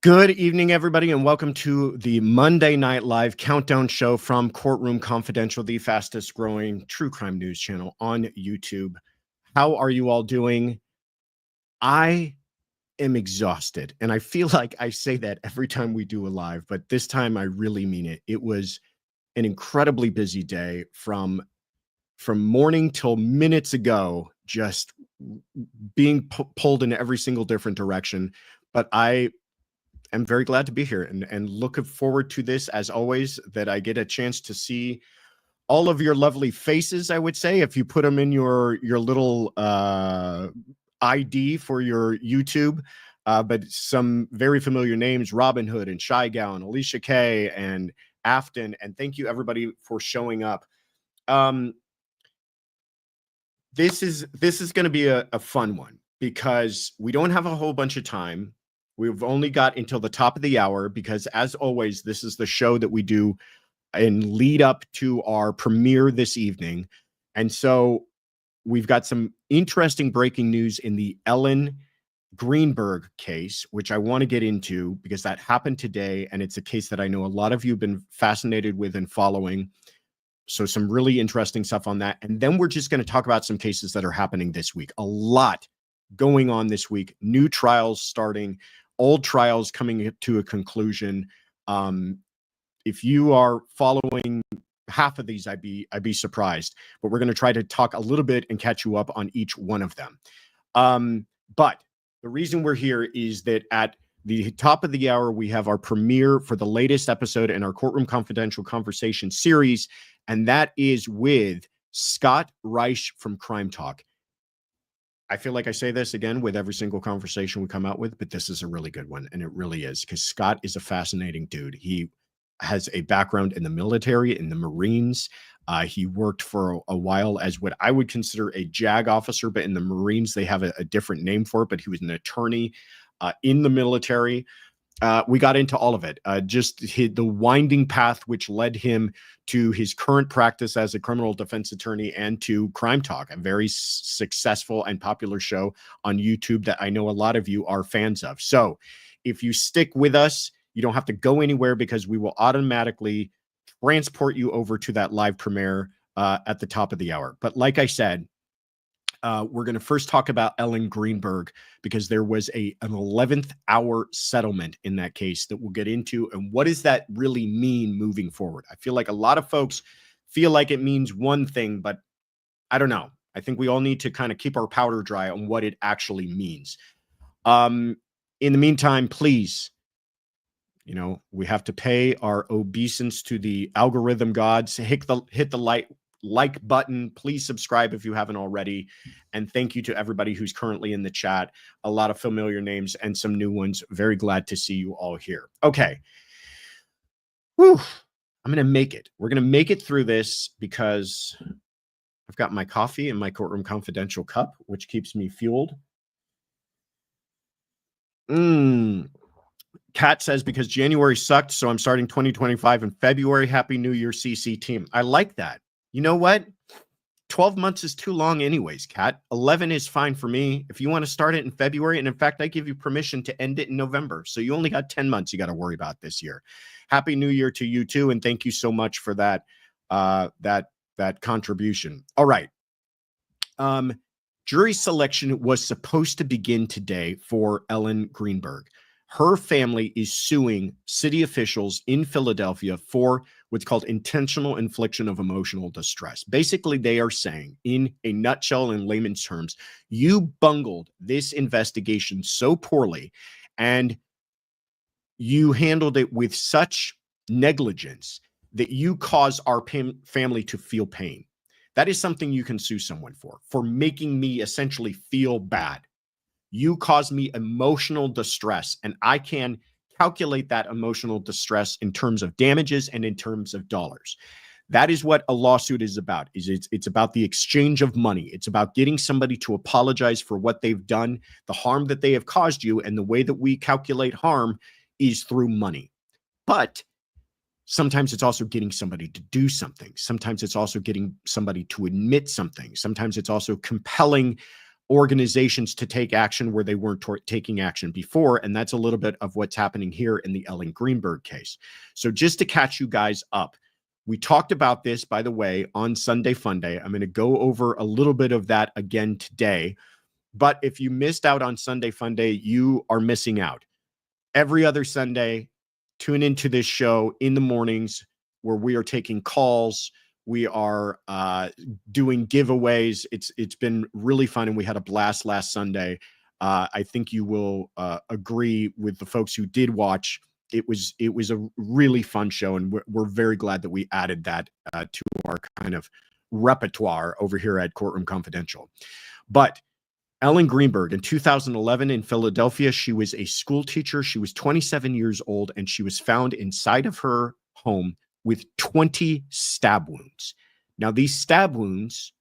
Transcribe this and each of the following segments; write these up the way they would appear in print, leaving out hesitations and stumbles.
Good evening, everybody, and welcome to the Monday Night Live countdown show from Courtroom Confidential, the fastest growing true crime news channel on YouTube. How are you all doing? I am exhausted, and I feel like I say that every time we do a live, but this time I really mean it. It was an incredibly busy day from morning till minutes ago, just being pulled in every single different direction. But I'm very glad to be here and looking forward to this, as always, that I get a chance to see all of your lovely faces, I would say, if you put them in your little ID for your YouTube. But some very familiar names: Robin Hood and Shy Gown, Alicia Kay and Afton. And thank you, everybody, for showing up. This is going to be a fun one because we don't have a whole bunch of time. We've only got until the top of the hour because, as always, this is the show that we do in lead up to our premiere this evening. And so we've got some interesting breaking news in the Ellen Greenberg case, which I want to get into because that happened today. And it's a case that I know a lot of you have been fascinated with and following. So some really interesting stuff on that. And then we're just going to talk about some cases that are happening this week. A lot going on this week. New trials starting. Old trials coming to a conclusion. If you are following half of these, I'd be surprised. But we're going to try to talk a little bit and catch you up on each one of them. But the reason we're here is that at the top of the hour, we have our premiere for the latest episode in our Courtroom Confidential Conversation series, and that is with Scott Reich from Crime Talk. I feel like I say this again with every single conversation we come out with, but this is a really good one. And it really is, because Scott is a fascinating dude. He has a background in the military, in the Marines. He worked for a while as what I would consider a JAG officer, but in the Marines, they have a different name for it, but he was an attorney in the military. We got into all of it, the winding path which led him to his current practice as a criminal defense attorney and to Crime Talk, a very successful and popular show on YouTube that I know a lot of you are fans of. So if you stick with us, you don't have to go anywhere because we will automatically transport you over to that live premiere at the top of the hour. But like I said, we're going to first talk about Ellen Greenberg because there was an 11th hour settlement in that case that we'll get into. And what does that really mean moving forward? I feel like a lot of folks feel like it means one thing, but I don't know. I think we all need to kind of keep our powder dry on what it actually means. In the meantime, please, we have to pay our obeisance to the algorithm gods. Hit the like button. Please subscribe if you haven't already. And thank you to everybody who's currently in the chat. A lot of familiar names and some new ones. Very glad to see you all here. Okay. Whew. I'm going to make it. We're going to make it through this because I've got my coffee in my Courtroom Confidential cup, which keeps me fueled. Kat says, because January sucked, so I'm starting 2025 in February. Happy New Year, CC team. I like that. You know what? 12 months is too long anyways, Kat. 11 is fine for me. If you want to start it in February, and in fact, I give you permission to end it in November. So you only got 10 months you got to worry about this year. Happy New Year to you too, and thank you so much for that contribution. All right. Jury selection was supposed to begin today for Ellen Greenberg. Her family is suing city officials in Philadelphia for what's called intentional infliction of emotional distress. Basically, they are saying, in a nutshell, in layman's terms, you bungled this investigation so poorly and you handled it with such negligence that you cause our family to feel pain. That is something you can sue someone for making me essentially feel bad. You caused me emotional distress, and I can calculate that emotional distress in terms of damages and in terms of dollars. That is what a lawsuit is about. It's about the exchange of money. It's about getting somebody to apologize for what they've done, the harm that they have caused you, and the way that we calculate harm is through money. But sometimes it's also getting somebody to do something. Sometimes it's also getting somebody to admit something. Sometimes it's also compelling organizations to take action where they weren't taking action before. And that's a little bit of what's happening here in the Ellen Greenberg case. So just to catch you guys up, we talked about this, by the way, on Sunday Funday. I'm going to go over a little bit of that again today. But if you missed out on Sunday Funday, you are missing out. Every other Sunday, tune into this show in the mornings where we are taking calls. We are doing giveaways. It's been really fun, and we had a blast last Sunday. I think you will agree with the folks who did watch. It was a really fun show, and we're very glad that we added that to our kind of repertoire over here at Courtroom Confidential. But Ellen Greenberg, in 2011 in Philadelphia, she was a school teacher. She was 27 years old, and she was found inside of her home with 20 stab wounds. Now, these stab wounds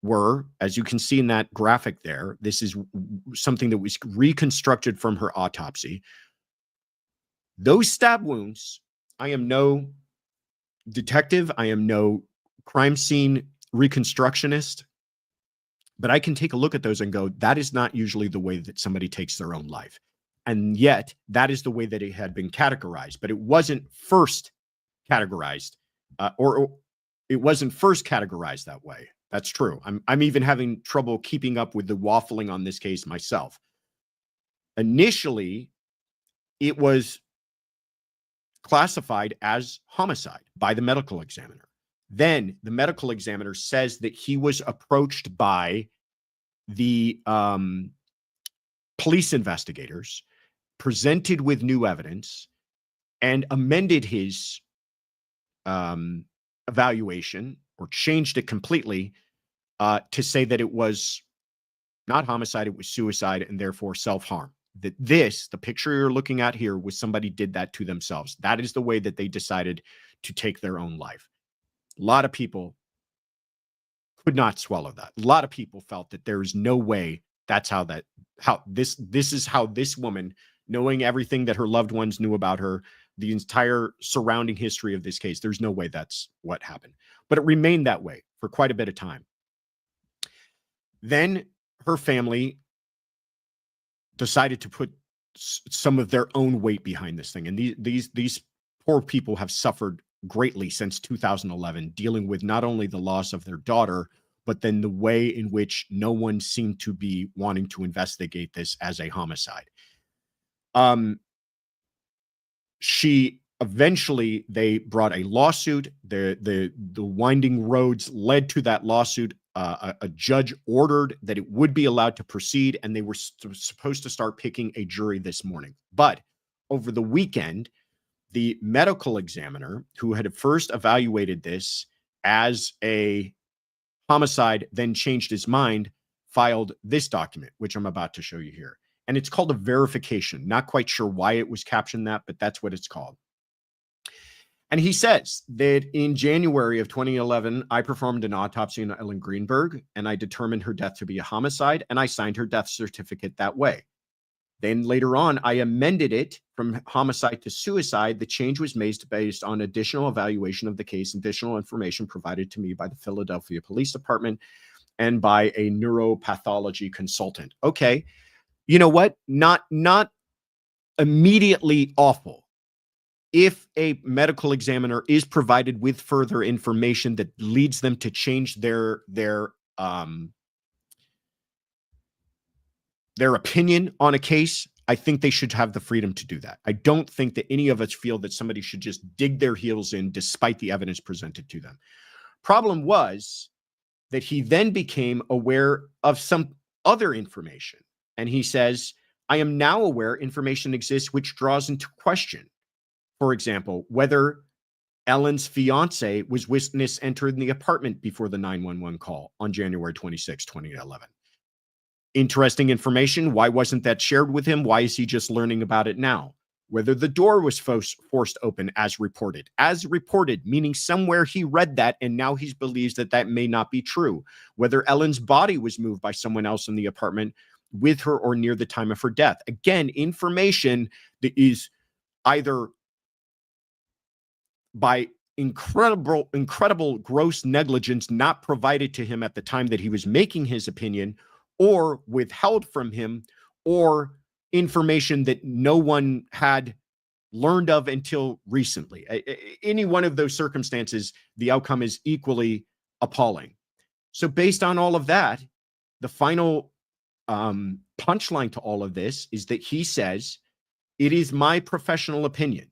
were, as you can see in that graphic there, this is something that was reconstructed from her autopsy. Those stab wounds, I am no detective, I am no crime scene reconstructionist, but I can take a look at those and go, that is not usually the way that somebody takes their own life. And yet, that is the way that it had been categorized, but it wasn't first categorized, or it wasn't first categorized that way. That's true. I'm even having trouble keeping up with the waffling on this case myself. Initially, it was classified as homicide by the medical examiner. Then the medical examiner says that he was approached by the police investigators, presented with new evidence, and amended his evaluation, or changed it completely to say that it was not homicide, it was suicide, and therefore self-harm. That the picture you're looking at here, was somebody did that to themselves. That is the way that they decided to take their own life. A lot of people could not swallow that. A lot of people felt that there is no way this is how this woman, knowing everything that her loved ones knew about her, the entire surrounding history of this case, there's no way that's what happened. But it remained that way for quite a bit of time. Then her family decided to put some of their own weight behind this thing. And these poor people have suffered greatly since 2011, dealing with not only the loss of their daughter, but then the way in which no one seemed to be wanting to investigate this as a homicide. They brought a lawsuit. The winding roads led to that lawsuit. A judge ordered that it would be allowed to proceed, and they were supposed to start picking a jury this morning. But over the weekend, the medical examiner, who had first evaluated this as a homicide, then changed his mind, filed this document, which I'm about to show you here. And it's called a verification. Not quite sure why it was captioned that, but that's what it's called. And he says that in January of 2011, I performed an autopsy on Ellen Greenberg, and I determined her death to be a homicide, and I signed her death certificate that way. Then later on, I amended it from homicide to suicide. The change was made based on additional evaluation of the case, additional information provided to me by the Philadelphia Police Department and by a neuropathology consultant. Okay, you know what? Not immediately awful. If a medical examiner is provided with further information that leads them to change their opinion on a case, I think they should have the freedom to do that. I don't think that any of us feel that somebody should just dig their heels in despite the evidence presented to them. Problem was that he then became aware of some other information. And he says, I am now aware information exists which draws into question, for example, whether Ellen's fiance was witness entered the apartment before the 911 call on January 26, 2011. Interesting information. Why wasn't that shared with him? Why is he just learning about it now? Whether the door was forced open as reported. As reported, meaning somewhere he read that and now he believes that that may not be true. Whether Ellen's body was moved by someone else in the apartment with her or near the time of her death. Again, information that is either by incredible gross negligence not provided to him at the time that he was making his opinion, or withheld from him, or information that no one had learned of until recently. Any one of those circumstances, the outcome is equally appalling. So based on all of that, the final punchline to all of this is that he says, "It is my professional opinion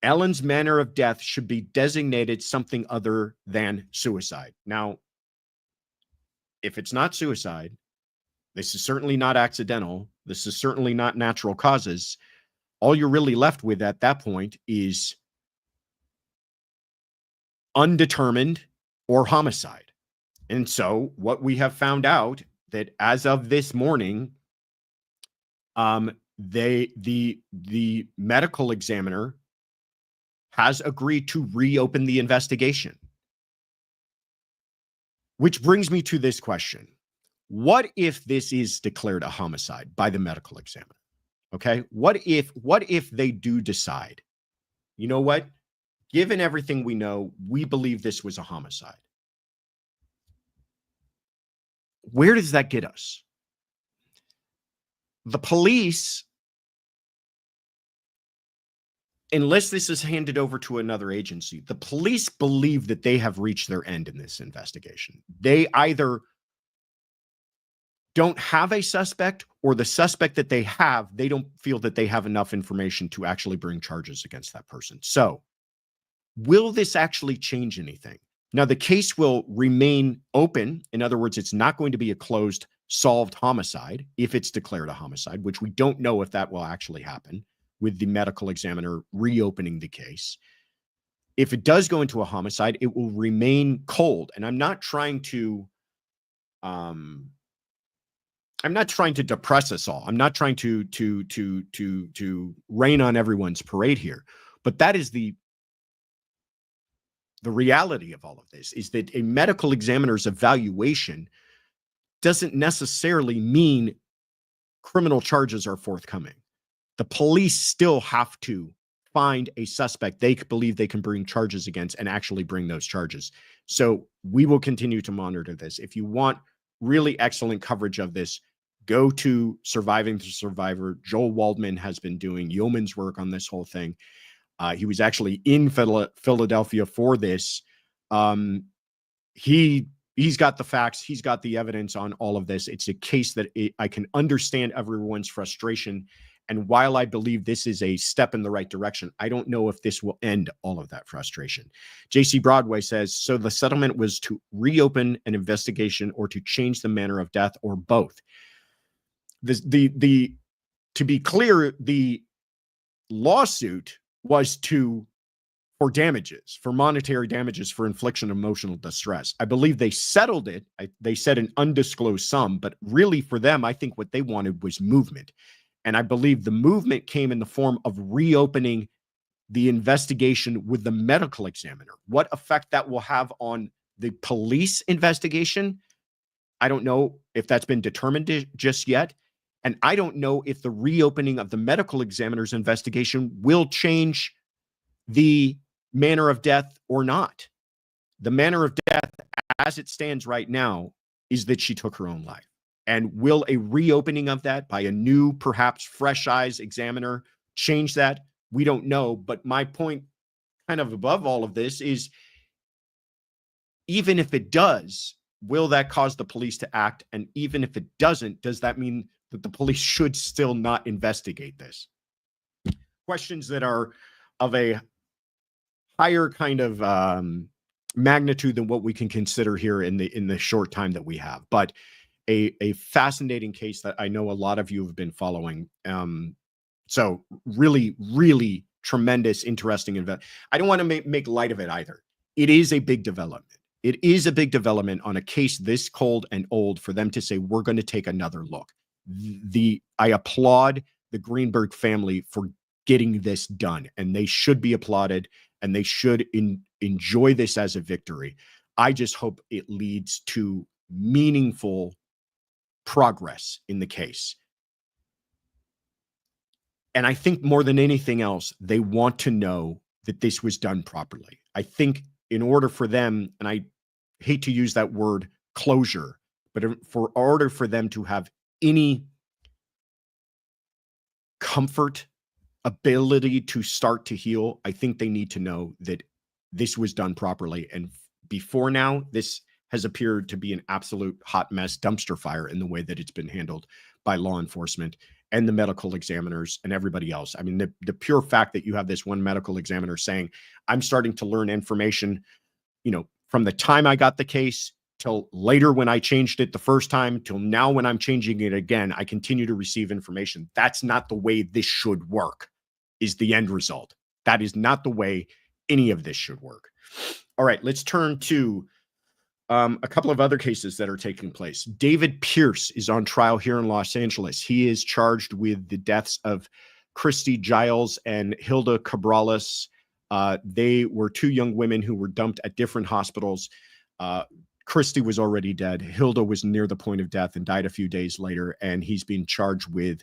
Ellen's manner of death should be designated something other than suicide." Now, if it's not suicide, this is certainly not accidental. This is certainly not natural causes. All you're really left with at that point is undetermined or homicide. And so what we have found out that as of this morning, the medical examiner has agreed to reopen the investigation. Which brings me to this question. What if this is declared a homicide by the medical examiner? Okay. What if they do decide, you know what? Given everything we know, we believe this was a homicide. Where does that get us? The police, unless this is handed over to another agency, the police believe that they have reached their end in this investigation. They either don't have a suspect, or the suspect that they have, they don't feel that they have enough information to actually bring charges against that person. So will this actually change anything? Now, the case will remain open. In other words, it's not going to be a closed, solved homicide if it's declared a homicide, which we don't know if that will actually happen with the medical examiner reopening the case. If it does go into a homicide, it will remain cold. And I'm not trying to depress us all. I'm not trying to rain on everyone's parade here. But that is the reality of all of this, is that a medical examiner's evaluation doesn't necessarily mean criminal charges are forthcoming. The police still have to find a suspect they believe they can bring charges against and actually bring those charges. So we will continue to monitor this. If you want really excellent coverage of this, go to Surviving the Survivor. Joel Waldman has been doing yeoman's work on this whole thing. He was actually in Philadelphia for this. He's got the facts. He's got the evidence on all of this. It's a case that I can understand everyone's frustration. And while I believe this is a step in the right direction, I don't know if this will end all of that frustration. JC Broadway says, so the settlement was to reopen an investigation or to change the manner of death, or both. To be clear, the lawsuit was for damages, for monetary damages, for infliction of emotional distress. I believe they settled it. They said an undisclosed sum, but really for them, I think what they wanted was movement. And I believe the movement came in the form of reopening the investigation with the medical examiner. What effect that will have on the police investigation, I don't know if that's been determined just yet. And I don't know if the reopening of the medical examiner's investigation will change the manner of death or not. The manner of death, as it stands right now, is that she took her own life. And will a reopening of that by a new, perhaps fresh eyes examiner change that? We don't know. But my point, kind of above all of this, is even if it does, will that cause the police to act? And even if it doesn't, does that mean that the police should still not investigate this? Questions that are of a higher kind of magnitude than what we can consider here in the short time that we have. But a fascinating case that I know a lot of you have been following. So really, really tremendous, interesting event. I don't want to make light of it either. It is a big development. It is a big development on a case this cold and old for them to say, we're going to take another look. I applaud the Greenberg family for getting this done, and they should be applauded, and they should enjoy this as a victory. I just hope it leads to meaningful progress in the case. And I think more than anything else, they want to know that this was done properly. I think in order for them, and I hate to use that word closure, But for order for them to have any comfort, ability to start to heal, I think they need to know that this was done properly. And before now, this has appeared to be an absolute hot mess, dumpster fire in the way that it's been handled by law enforcement and the medical examiners and everybody else. I mean, the pure fact that you have this one medical examiner saying, I'm starting to learn information, from the time I got the case till later when I changed it the first time, till now when I'm changing it again, I continue to receive information. That's not the way this should work, is the end result. That is not the way any of this should work. All right, let's turn to a couple of other cases that are taking place. David Pearce is on trial here in Los Angeles. He is charged with the deaths of Christy Giles and Hilda Cabrales. They were two young women who were dumped at different hospitals. Christy was already dead. Hilda was near the point of death and died a few days later. And he's being charged with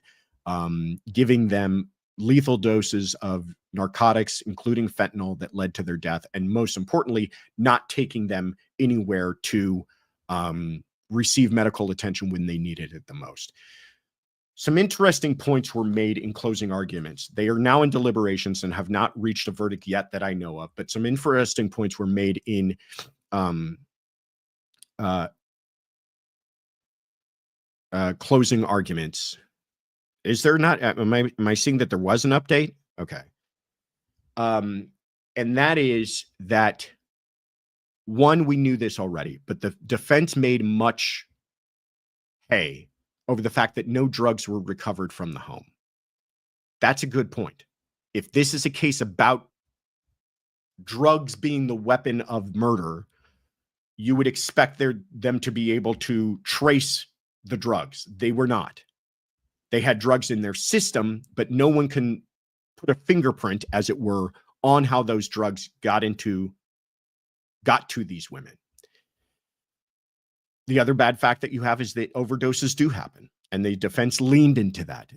giving them lethal doses of narcotics, including fentanyl, that led to their death. And most importantly, not taking them anywhere to receive medical attention when they needed it the most. Some interesting points were made in closing arguments. They are now in deliberations and have not reached a verdict yet that I know of, but some interesting points were made in closing arguments. Is there not? Am I seeing that there was an update? Okay. And that is that, one, we knew this already, but the defense made much hay over the fact that no drugs were recovered from the home. That's a good point. If this is a case about drugs being the weapon of murder, you would expect them to be able to trace the drugs. They were not. They had drugs in their system, but no one can put a fingerprint, as it were, on how those drugs got to these women. The other bad fact that you have is that overdoses do happen, and the defense leaned into that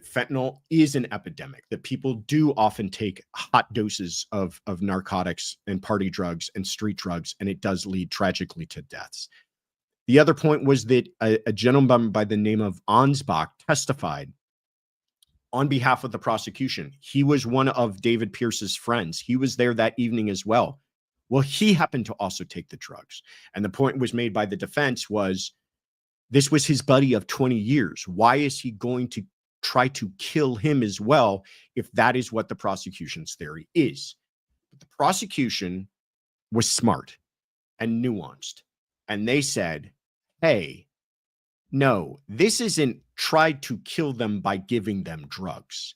fentanyl is an epidemic, that people do often take hot doses of narcotics and party drugs and street drugs, and it does lead tragically to deaths. The other point was that a gentleman by the name of Ansbach testified on behalf of the prosecution. He was one of David Pearce's friends. He was there that evening as well. Well, he happened to also take the drugs. And the point was made by the defense was, this was his buddy of 20 years. Why is he going to try to kill him as well if that is what the prosecution's theory is? But the prosecution was smart and nuanced. And they said, hey, no, this isn't tried to kill them by giving them drugs.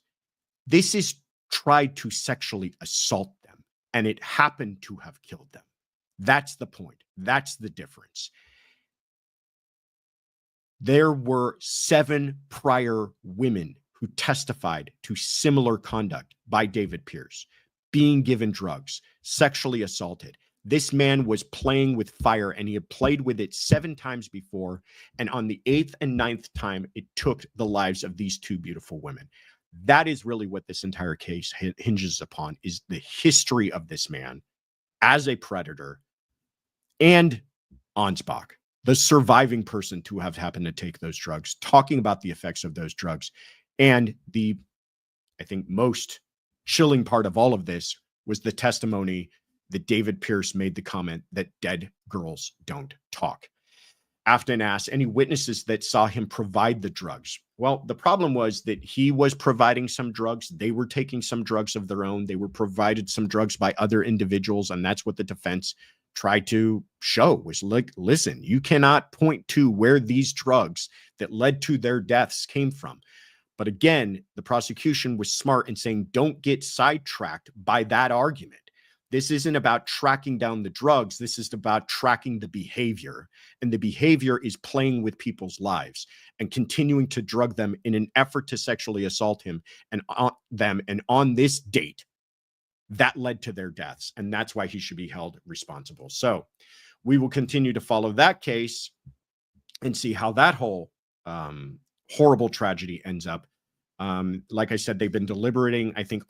This is tried to sexually assault them, and it happened to have killed them. That's the point. That's the difference. There were 7 prior women who testified to similar conduct by David Pearce, being given drugs, sexually assaulted. This man was playing with fire, and he had played with it 7 times before. And on the 8th and 9th time, it took the lives of these 2 beautiful women. That is really what this entire case hinges upon, is the history of this man as a predator, and Ansbach, the surviving person to have happened to take those drugs, talking about the effects of those drugs. And the, I think, most chilling part of all of this was the testimony that David Pearce made the comment that dead girls don't talk. Afton asked any witnesses that saw him provide the drugs. Well, the problem was that he was providing some drugs. They were taking some drugs of their own. They were provided some drugs by other individuals. And that's what the defense tried to show, was like, listen, you cannot point to where these drugs that led to their deaths came from. But again, the prosecution was smart in saying, don't get sidetracked by that argument. This isn't about tracking down the drugs. This is about tracking the behavior. And the behavior is playing with people's lives and continuing to drug them in an effort to sexually assault him and on them. And on this date, that led to their deaths. And that's why he should be held responsible. So we will continue to follow that case and see how that whole horrible tragedy ends up. Like I said, they've been deliberating, I think,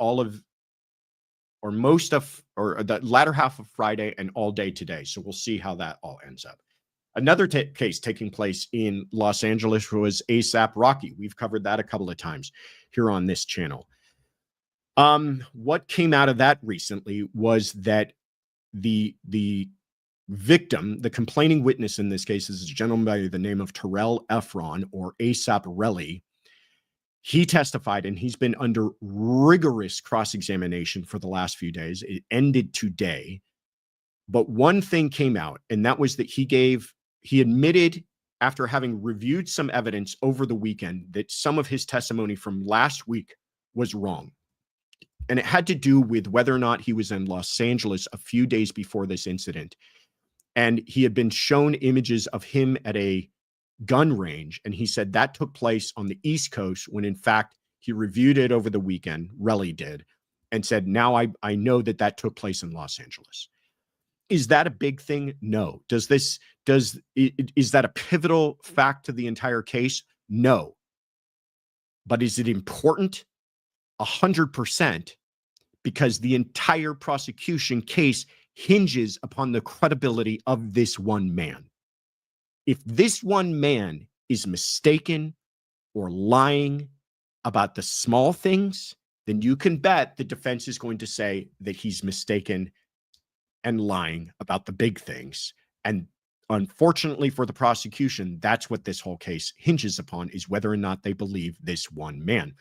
most of the latter half of Friday and all day today. So we'll see how that all ends up. Another case taking place in Los Angeles was ASAP Rocky. We've covered that a couple of times here on this channel. What came out of that recently was that the victim, the complaining witness in this case, is a gentleman by the name of Terrell Efron, or ASAP Relly. He testified, and he's been under rigorous cross-examination for the last few days. It ended today. But one thing came out, and that was that he admitted, after having reviewed some evidence over the weekend, that some of his testimony from last week was wrong. And it had to do with whether or not he was in Los Angeles a few days before this incident. And he had been shown images of him at a gun range. And he said that took place on the East Coast, when in fact he reviewed it over the weekend, Relly did, and said, now I know that took place in Los Angeles. Is that a big thing? No. Is that a pivotal fact to the entire case? No. But is it important? 100%, because the entire prosecution case hinges upon the credibility of this one man. If this one man is mistaken or lying about the small things, then you can bet the defense is going to say that he's mistaken and lying about the big things. And unfortunately for the prosecution, that's what this whole case hinges upon, is whether or not they believe this one man.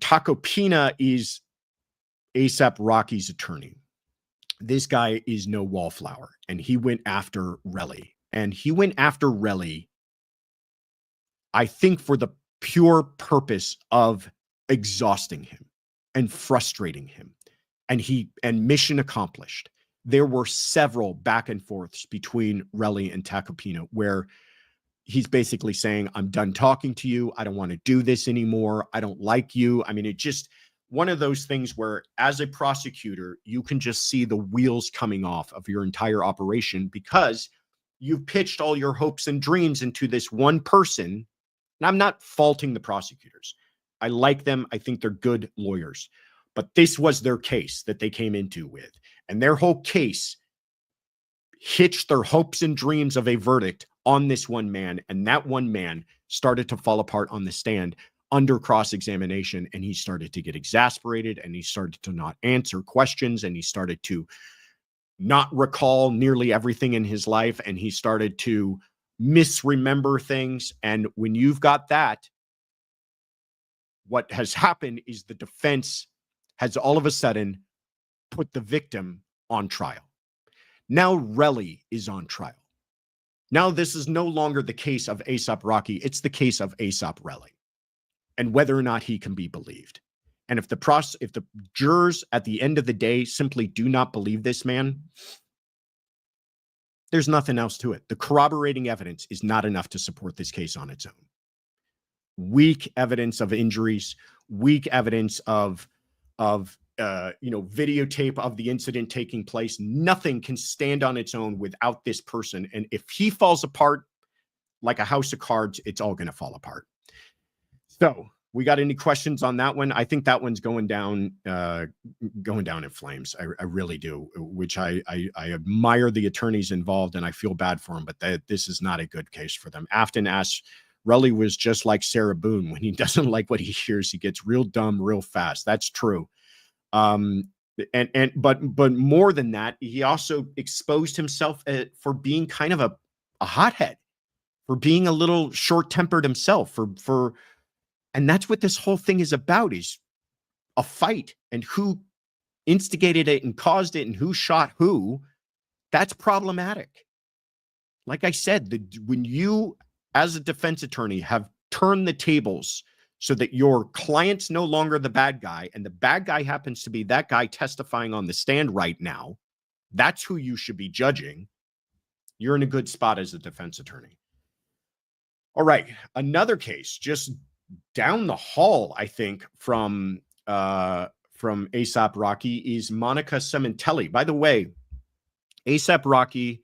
Tacopina is ASAP Rocky's attorney. This guy is no wallflower, and he went after Relly. And he went after Relly, I think, for the pure purpose of exhausting him and frustrating him. And mission accomplished. There were several back and forths between Relly and Tacopina where he's basically saying, I'm done talking to you. I don't want to do this anymore. I don't like you. I mean, it just one of those things where, as a prosecutor, you can just see the wheels coming off of your entire operation, because you've pitched all your hopes and dreams into this one person. And I'm not faulting the prosecutors. I like them. I think they're good lawyers. But this was their case that they came into with. And their whole case hitched their hopes and dreams of a verdict on this one man. And that one man started to fall apart on the stand under cross-examination. And he started to get exasperated, and he started to not answer questions, and he started to not recall nearly everything in his life, and he started to misremember things. And when you've got that, what has happened is the defense has all of a sudden put the victim on trial. Now Relly is on trial. Now this is no longer the case of ASAP Rocky. It's the case of ASAP Relly, and whether or not he can be believed. And if the jurors at the end of the day simply do not believe this man, there's nothing else to it. The corroborating evidence is not enough to support this case on its own. Weak evidence of injuries, weak evidence of videotape of the incident taking place. Nothing can stand on its own without this person. And if he falls apart like a house of cards, it's all going to fall apart. So, we got any questions on that one? I think that one's going down in flames. I really do, which I admire the attorneys involved, and I feel bad for them, but this is not a good case for them. Afton asks, Relly was just like Sarah Boone. When he doesn't like what he hears, he gets real dumb real fast. That's true. But more than that, he also exposed himself for being kind of a hothead, for being a little short-tempered himself, and that's what this whole thing is about, is a fight, and who instigated it and caused it and who shot who. That's problematic. Like I said, when you, as a defense attorney, have turned the tables so that your client's no longer the bad guy, and the bad guy happens to be that guy testifying on the stand right now, that's who you should be judging. You're in a good spot as a defense attorney. All right, another case just down the hall, I think, from ASAP Rocky is Monica Sementilli. By the way, ASAP Rocky,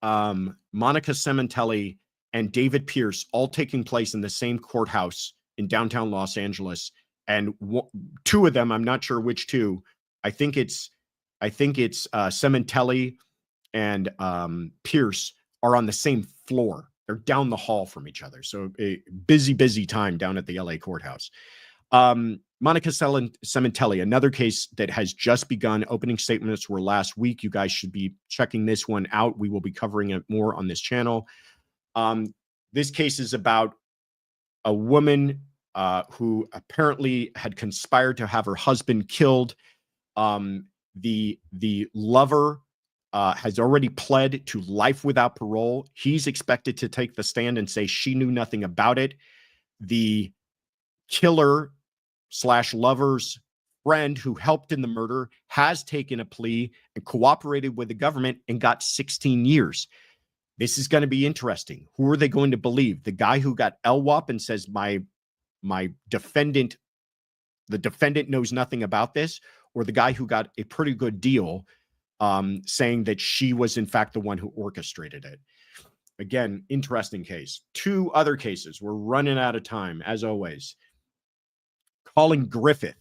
Monica Sementilli, and David Pearce all taking place in the same courthouse in downtown Los Angeles. And two of them, I'm not sure which two. I think it's Sementilli and Pearce are on the same floor. They're down the hall from each other. So a busy time down at the LA courthouse. Monica Sementilli, another case that has just begun. Opening statements were last week. You guys should be checking this one out. We will be covering it more on this channel. This case is about a woman who apparently had conspired to have her husband killed. The lover has already pled to life without parole. He's expected to take the stand and say she knew nothing about it. The killer / lover's friend who helped in the murder has taken a plea and cooperated with the government and got 16 years. This is going to be interesting. Who are they going to believe? The guy who got LWOP and says the defendant knows nothing about this, or the guy who got a pretty good deal saying that she was in fact the one who orchestrated it? Again, interesting case. 2 other cases. We're running out of time, as always. Collin Griffith.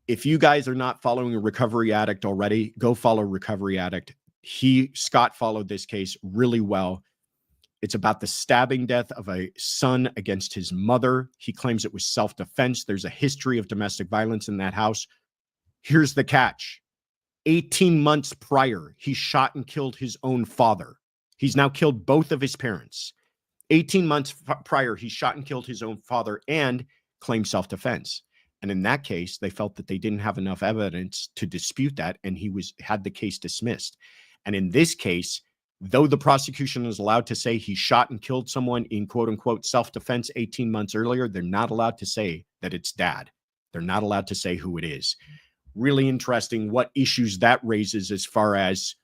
If you guys are not following a Recovery Addict already, go follow Recovery Addict. Scott followed this case really well. It's about the stabbing death of a son against his mother. He claims it was self-defense. There's a history of domestic violence in that house. Here's the catch. 18 months prior, he shot and killed his own father. He's now killed both of his parents. 18 months prior, he shot and killed his own father and claimed self-defense. And in that case, they felt that they didn't have enough evidence to dispute that, and he had the case dismissed. And in this case, though the prosecution is allowed to say he shot and killed someone in quote-unquote self-defense 18 months earlier, they're not allowed to say that it's dad. They're not allowed to say who it is. Really interesting what issues that raises as far as,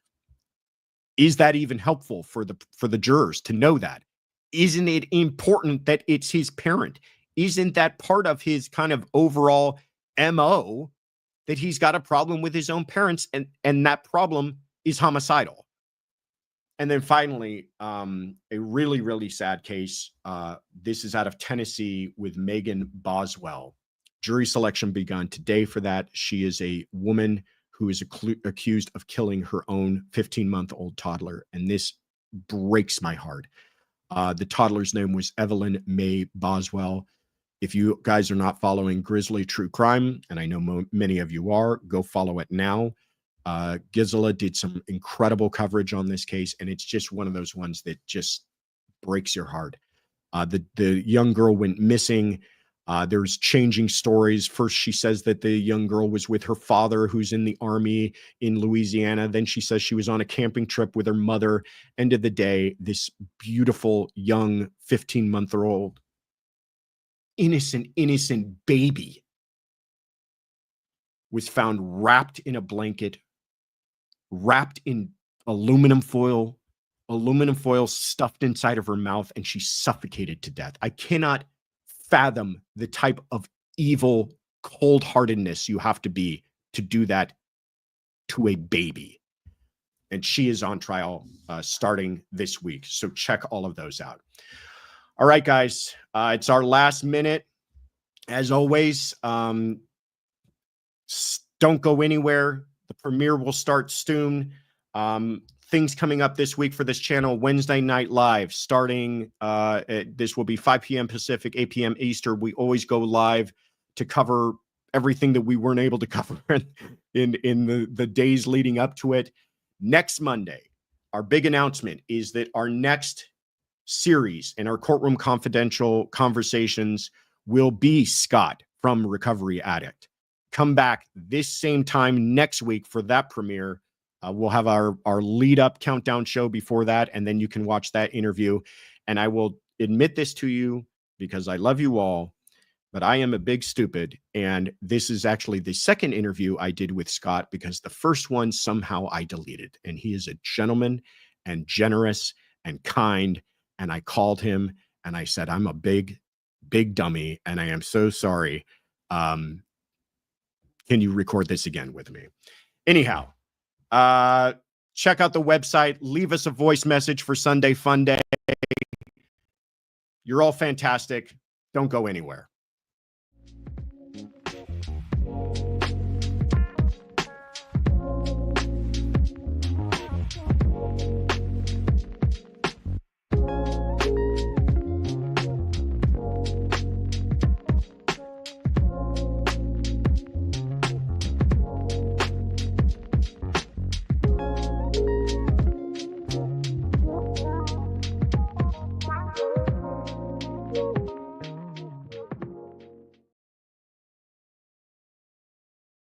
is that even helpful for the jurors to know that? Isn't it important that it's his parent? Isn't that part of his kind of overall MO that he's got a problem with his own parents, and that problem is homicidal? And then finally, a really, really sad case. This is out of Tennessee with Megan Boswell. Jury selection begun today for that. She is a woman who is accused of killing her own 15-month-old toddler. And this breaks my heart. The toddler's name was Evelyn Mae Boswell. If you guys are not following Grizzly True Crime, and I know many of you are, go follow it now. Gisela did some incredible coverage on this case, and it's just one of those ones that just breaks your heart. The young girl went missing. There's changing stories. First, she says that the young girl was with her father, who's in the army in Louisiana. Then she says she was on a camping trip with her mother. End of the day, this beautiful young 15-month-old innocent baby was found wrapped in a blanket, wrapped in aluminum foil stuffed inside of her mouth, and she suffocated to death. I cannot fathom the type of evil cold-heartedness you have to be to do that to a baby. And she is on trial starting this week. So check all of those out. All right, guys, it's our last minute. As always, don't go anywhere. The premiere will start soon. Things coming up this week for this channel: Wednesday Night Live, starting, this will be 5 p.m. Pacific, 8 p.m. Eastern. We always go live to cover everything that we weren't able to cover in the days leading up to it. Next Monday, our big announcement is that our next series in our Courtroom Confidential conversations will be Scott from Recovery Addict. Come back this same time next week for that premiere. We'll have our lead up countdown show before that, and then you can watch that interview. And I will admit this to you because I love you all, but I am a big stupid. And this is actually the second interview I did with Scott, because the first one somehow I deleted. And he is a gentleman and generous and kind. And I called him and I said, I'm a big dummy, and I am so sorry. Can you record this again with me? Anyhow, check out the website. Leave us a voice message for Sunday Fun Day. You're all fantastic. Don't go anywhere.